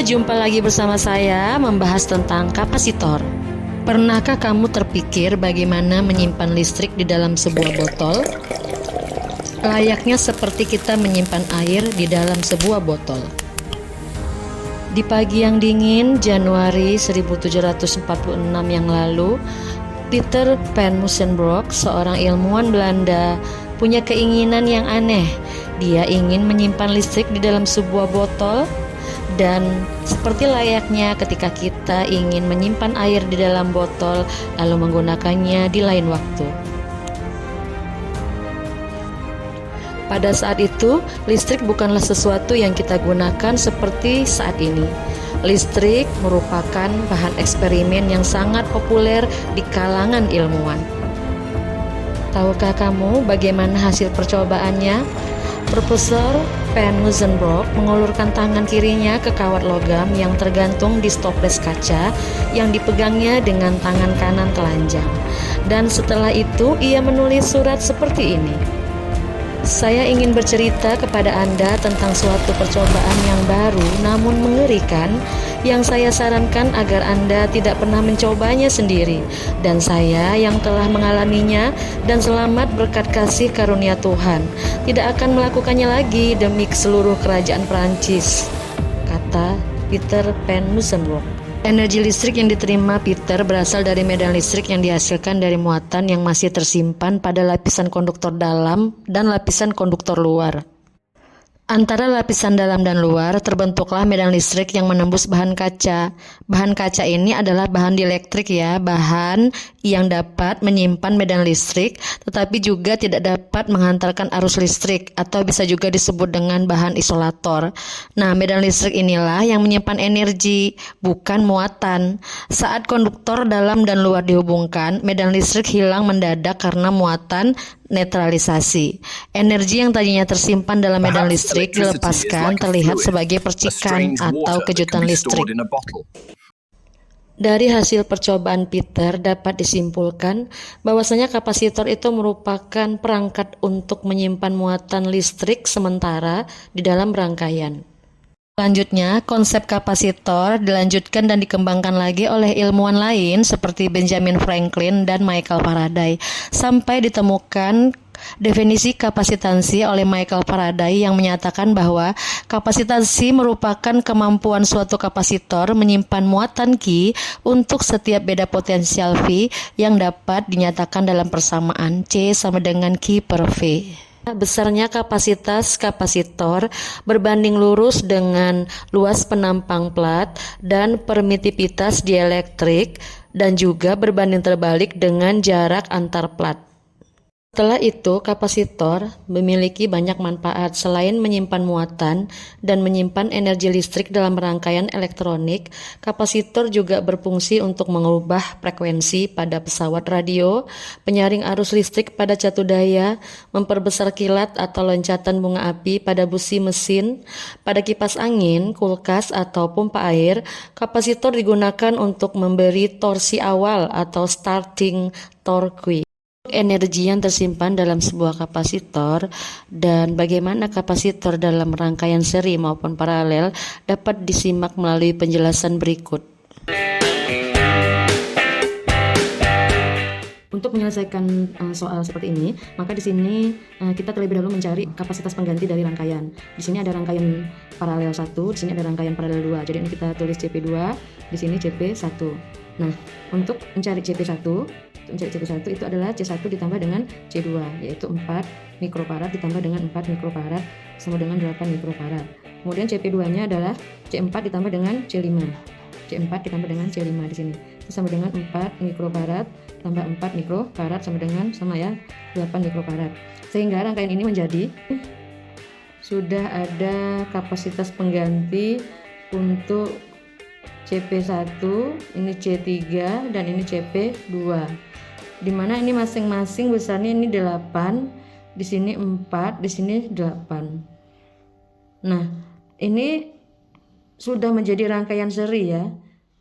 jumpa lagi bersama saya membahas tentang kapasitor. Pernahkah kamu terpikir bagaimana menyimpan listrik di dalam sebuah botol? Layaknya seperti kita menyimpan air di dalam sebuah botol. Di pagi yang dingin Januari 1746 yang lalu, Peter van Mussenbroek, seorang ilmuwan Belanda, punya keinginan yang aneh. Dia ingin menyimpan listrik di dalam sebuah botol. Dan seperti layaknya ketika kita ingin menyimpan air di dalam botol lalu menggunakannya di lain waktu. Pada saat itu, listrik bukanlah sesuatu yang kita gunakan seperti saat ini. Listrik merupakan bahan eksperimen yang sangat populer di kalangan ilmuwan. Tahukah kamu bagaimana hasil percobaannya? Profesor van Mussenbroek mengulurkan tangan kirinya ke kawat logam yang tergantung di stoples kaca yang dipegangnya dengan tangan kanan telanjang. Dan setelah itu ia menulis surat seperti ini. Saya ingin bercerita kepada Anda tentang suatu percobaan yang baru namun mengerikan yang saya sarankan agar Anda tidak pernah mencobanya sendiri. Dan saya yang telah mengalaminya dan selamat berkat kasih karunia Tuhan tidak akan melakukannya lagi demi seluruh kerajaan Perancis, kata Peter van Mussenbroek. Energi listrik yang diterima Peter berasal dari medan listrik yang dihasilkan dari muatan yang masih tersimpan pada lapisan konduktor dalam dan lapisan konduktor luar. Antara lapisan dalam dan luar terbentuklah medan listrik yang menembus bahan kaca. Bahan kaca ini adalah bahan dielektrik ya, bahan yang dapat menyimpan medan listrik tetapi juga tidak dapat menghantarkan arus listrik atau bisa juga disebut dengan bahan isolator. Nah, medan listrik inilah yang menyimpan energi, bukan muatan. Saat konduktor dalam dan luar dihubungkan, medan listrik hilang mendadak karena muatan netralisasi. Energi yang tadinya tersimpan dalam medan listrik dilepaskan terlihat sebagai percikan atau kejutan listrik. Dari hasil percobaan Peter dapat disimpulkan bahwasanya kapasitor itu merupakan perangkat untuk menyimpan muatan listrik sementara di dalam rangkaian. Selanjutnya, konsep kapasitor dilanjutkan dan dikembangkan lagi oleh ilmuwan lain seperti Benjamin Franklin dan Michael Faraday sampai ditemukan definisi kapasitansi oleh Michael Faraday yang menyatakan bahwa kapasitansi merupakan kemampuan suatu kapasitor menyimpan muatan Q untuk setiap beda potensial V yang dapat dinyatakan dalam persamaan C sama dengan Q per V. Besarnya kapasitas kapasitor berbanding lurus dengan luas penampang plat dan permitivitas dielektrik dan juga berbanding terbalik dengan jarak antar plat. Setelah itu, kapasitor memiliki banyak manfaat selain menyimpan muatan dan menyimpan energi listrik dalam rangkaian elektronik. Kapasitor juga berfungsi untuk mengubah frekuensi pada pesawat radio, penyaring arus listrik pada catu daya, memperbesar kilat atau loncatan bunga api pada busi mesin, pada kipas angin, kulkas atau pompa air. Kapasitor digunakan untuk memberi torsi awal atau starting torque. Energi yang tersimpan dalam sebuah kapasitor dan bagaimana kapasitor dalam rangkaian seri maupun paralel dapat disimak melalui penjelasan berikut. Untuk menyelesaikan soal seperti ini, maka di sini kita terlebih dahulu mencari kapasitas pengganti dari rangkaian. Di sini ada rangkaian paralel 1, di sini ada rangkaian paralel 2. Jadi ini kita tulis CP2, di sini CP1. Nah, untuk mencari CP1 itu adalah C1 ditambah dengan C2, yaitu 4 mikrofarad ditambah dengan 4 mikrofarad sama dengan 8 mikrofarad. Kemudian CP2-nya adalah C4 ditambah dengan C5. C4 ditambah dengan C5 di sini. Itu sama dengan 4 mikrofarad tambah 4 mikrofarad sama 8 mikrofarad. Sehingga rangkaian ini menjadi sudah ada kapasitas pengganti untuk CP1, ini C3 dan ini CP2. Di mana ini masing-masing besarnya ini 8, di sini 4, di sini 8. Nah, ini sudah menjadi rangkaian seri ya.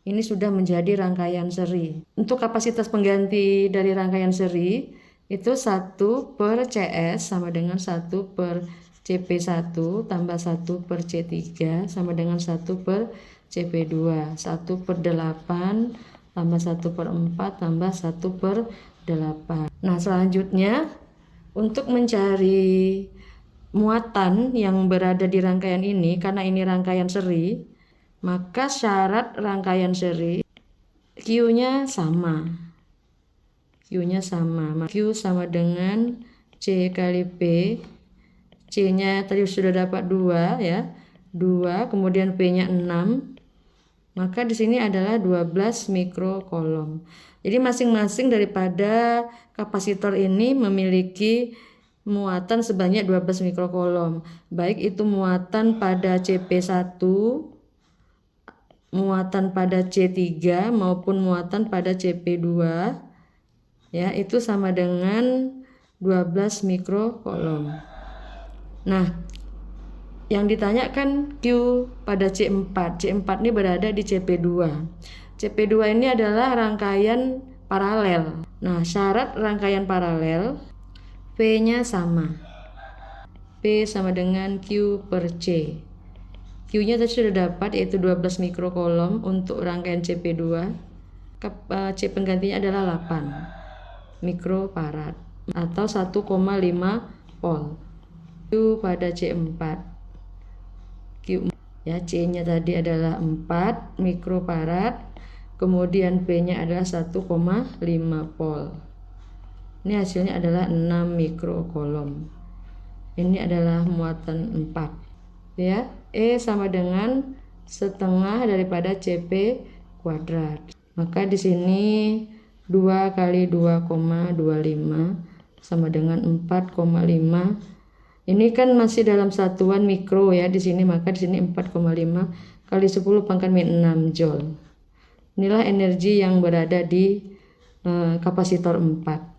Ini sudah menjadi rangkaian seri. Untuk kapasitas pengganti dari rangkaian seri itu 1 per CS sama dengan 1 per CP1 tambah 1 per C3 sama dengan 1 per CP2. 1 per 8 tambah 1 per 4 tambah 1 per 8. Nah, selanjutnya untuk mencari muatan yang berada di rangkaian ini, karena ini rangkaian seri, maka syarat rangkaian seri Q-nya sama. Q-nya sama. Q sama dengan C kali P. C-nya tadi sudah dapat 2 ya. 2, kemudian P-nya 6. Maka di sini adalah 12 mikrokolom. Jadi masing-masing daripada kapasitor ini memiliki muatan sebanyak 12 mikrokolom. Baik itu muatan pada CP1, muatan pada C3 maupun muatan pada CP2. Ya, itu sama dengan 12 mikrokolom. Nah, yang ditanyakan Q pada C4. C4 ini berada di CP2. CP2 ini adalah rangkaian paralel. Nah, syarat rangkaian paralel P-nya sama. P sama dengan Q per C. Q-nya tadi sudah dapat, yaitu 12 mikrokolom untuk rangkaian CP2. C penggantinya adalah 8 mikrofarad atau 1,5 volt. Q pada C4. Q ya, C-nya tadi adalah 4 mikrofarad, kemudian P-nya adalah 1,5 volt. Ini hasilnya adalah 6 mikrokolom. Ini adalah muatan 4. Ya, E sama dengan setengah daripada CP kuadrat. Maka di sini 2 kali 2,25 sama dengan 4,5. Ini kan masih dalam satuan mikro ya di sini, maka di sini 4,5 kali 10 pangkat min 6 joule. Inilah energi yang berada di kapasitor 4.